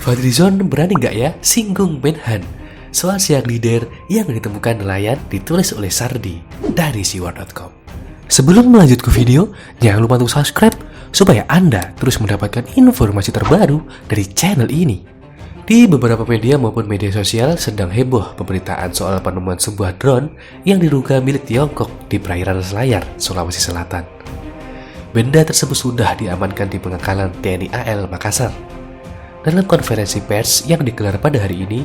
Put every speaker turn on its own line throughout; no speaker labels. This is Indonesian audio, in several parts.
Fadlizon berani nggak ya singgung Menhan soal siak leader yang ditemukan nelayan ditulis oleh Sardi dari siwar.com. Sebelum melanjut ke video, jangan lupa untuk subscribe supaya Anda terus mendapatkan informasi terbaru dari channel ini. Di beberapa media maupun media sosial sedang heboh pemberitaan soal penemuan sebuah drone yang diduga milik Tiongkok di perairan Selayar, Sulawesi Selatan. Benda tersebut sudah diamankan di pengakalan TNI AL Makassar. Dalam konferensi pers yang digelar pada hari ini,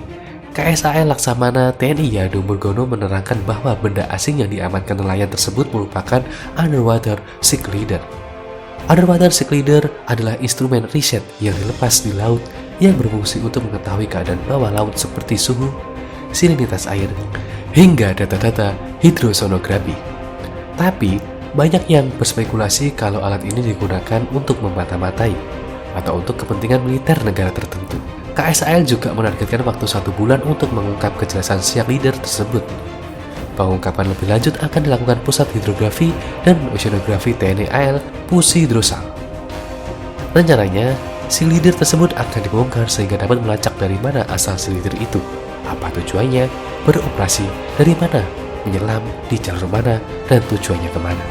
KSAL Laksamana TNI Yado Murgono menerangkan bahwa benda asing yang diamankan nelayan tersebut merupakan Underwater Seek Leader. Underwater Seek Leader adalah instrumen riset yang dilepas di laut yang berfungsi untuk mengetahui keadaan bawah laut seperti suhu, salinitas air, hingga data-data hidrosonografi. Tapi, banyak yang berspekulasi kalau alat ini digunakan untuk memata-matai atau untuk kepentingan militer negara tertentu. KSAL juga menargetkan waktu 1 bulan untuk mengungkap kejelasan siak leader tersebut. Pengungkapan lebih lanjut akan dilakukan Pusat Hidrografi dan Oceanografi TNI AL Pusi Drosal. Rencananya, si leader tersebut akan dibongkar sehingga dapat melacak dari mana asal si leader itu, apa tujuannya, beroperasi dari mana, menyelam di jalur mana, dan tujuannya kemana.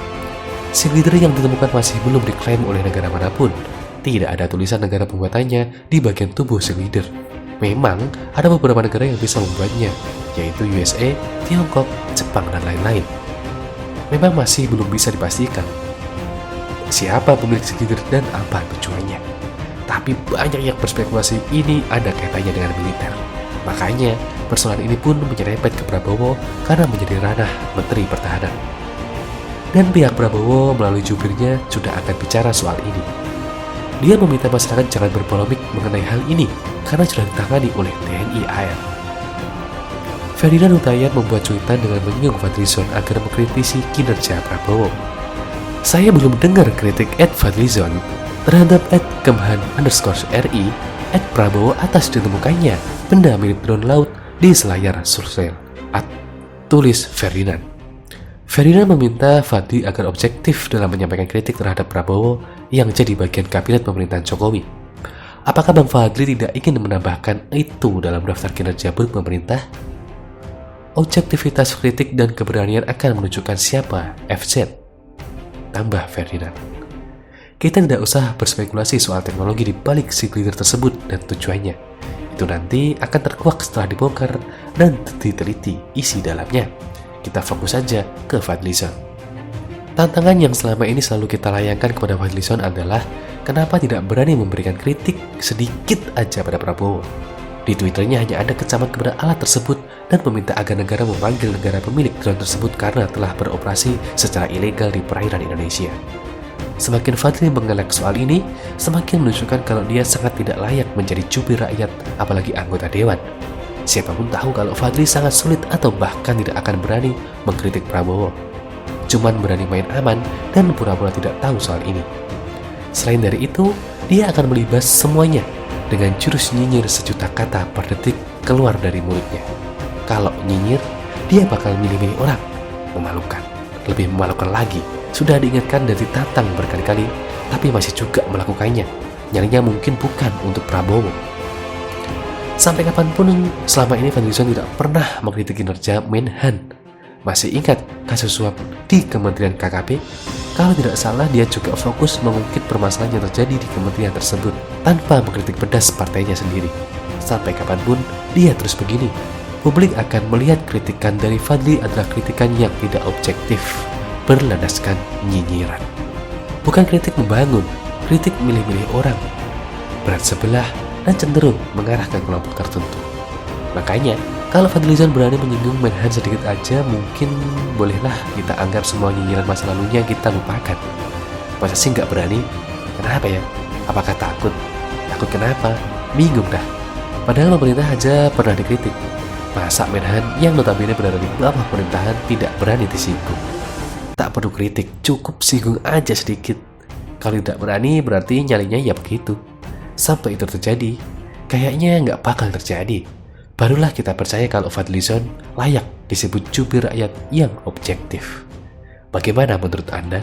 Si leader yang ditemukan masih belum diklaim oleh negara manapun. Tidak ada tulisan negara pembuatannya di bagian tubuh si leader. Memang ada beberapa negara yang bisa membuatnya, yaitu USA, Tiongkok, Jepang, dan lain-lain. Memang masih belum bisa dipastikan siapa pemilik si leader dan apa tujuannya. Tapi banyak yang berspekulasi ini ada kaitannya dengan militer. Makanya persoalan ini pun menyerempet ke Prabowo karena menjadi ranah Menteri Pertahanan. Dan pihak Prabowo melalui jubirnya sudah akan bicara soal ini. Dia meminta masyarakat jangan berpolemik mengenai hal ini karena sudah ditangani oleh TNI AL. Ferdinand Hutayan membuat cuitan dengan menyinggung Fadlizon agar mengkritisi kinerja Prabowo. Saya belum dengar kritik @Fadlizon terhadap @Kemhan_RI @Prabowo atas ditemukannya benda milik drone laut di Selayar Sulsel. Tulis Ferdinand. Ferdinand meminta Fadli agar objektif dalam menyampaikan kritik terhadap Prabowo yang jadi bagian kabinet pemerintahan Jokowi. Apakah Bang Fadli tidak ingin menambahkan itu dalam daftar kinerja buruk pemerintah? Objektivitas kritik dan keberanian akan menunjukkan siapa FZ. Tambah Ferdinand. Kita tidak usah berspekulasi soal teknologi di balik si leader tersebut dan tujuannya. Itu nanti akan terkuak setelah dibongkar dan diteliti isi dalamnya. Kita fokus saja ke Fadlizon. Tantangan yang selama ini selalu kita layangkan kepada Fadlizon adalah kenapa tidak berani memberikan kritik sedikit aja pada Prabowo. Di Twitternya hanya ada kecaman kepada alat tersebut dan meminta agar negara memanggil negara pemilik drone tersebut karena telah beroperasi secara ilegal di perairan Indonesia. Semakin Fadli mengelak soal ini, semakin menunjukkan kalau dia sangat tidak layak menjadi jubir rakyat, apalagi anggota dewan. Siapapun tahu kalau Fadli sangat sulit atau bahkan tidak akan berani mengkritik Prabowo. Cuman berani main aman dan pura-pura tidak tahu soal ini. Selain dari itu, dia akan melibas semuanya dengan jurus nyinyir sejuta kata per detik keluar dari mulutnya. Kalau nyinyir, dia bakal milih-milih orang. Memalukan. Lebih memalukan lagi, sudah diingatkan dari Tatang berkali-kali, tapi masih juga melakukannya. Nyarinya mungkin bukan untuk Prabowo. Sampai kapanpun, selama ini Fadlizon tidak pernah mengkritik kinerja Menhan. Masih ingat kasus suap di Kementerian KKP? Kalau tidak salah, dia juga fokus mengungkit permasalahan yang terjadi di kementerian tersebut tanpa mengkritik pedas partainya sendiri. Sampai kapanpun, dia terus begini. Publik akan melihat kritikan dari Fadli adalah kritikan yang tidak objektif, berlandaskan nyinyiran. Bukan kritik membangun, kritik milih-milih orang, berat sebelah, dan cenderung mengarah ke kelompok tertentu. Makanya, kalau Fadlizon berani menyinggung Menhan sedikit aja, mungkin bolehlah kita anggap semua nyinyiran masa lalunya kita lupakan. Masa sih nggak berani? Kenapa ya? Apakah takut? Takut kenapa? Bingung dah. Padahal pemerintah aja pernah dikritik. Masa Menhan yang notabene berada di bawah pemerintahan tidak berani disinggung? Tak perlu kritik, cukup singgung aja sedikit. Kalau tidak berani berarti nyalinya ya begitu. Sampai itu terjadi, kayaknya nggak bakal terjadi. Barulah kita percaya kalau Fadlizon layak disebut jubir rakyat yang objektif. Bagaimana menurut Anda?